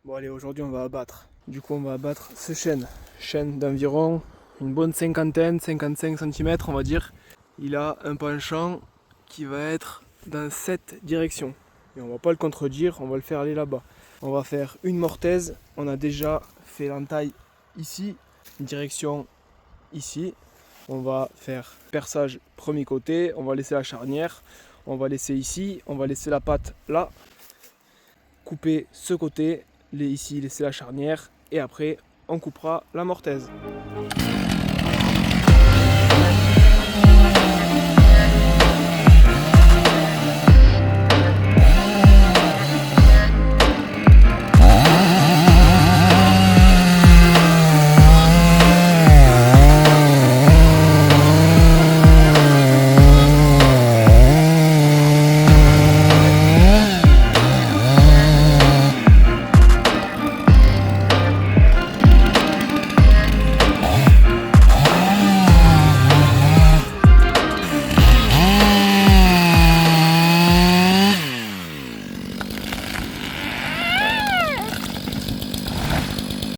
Bon allez, aujourd'hui on va abattre. Du coup on va abattre ce chêne. Chêne d'environ une bonne cinquantaine, 55 cm on va dire. Il a un penchant qui va être dans cette direction. Et on va pas le contredire, on va le faire aller là-bas. On va faire une mortaise. On a déjà fait l'entaille ici, direction ici. On va faire perçage premier côté, on va laisser la charnière, on va laisser ici, on va laisser la patte là, couper ce côté, ici laisser la charnière et après on coupera la mortaise.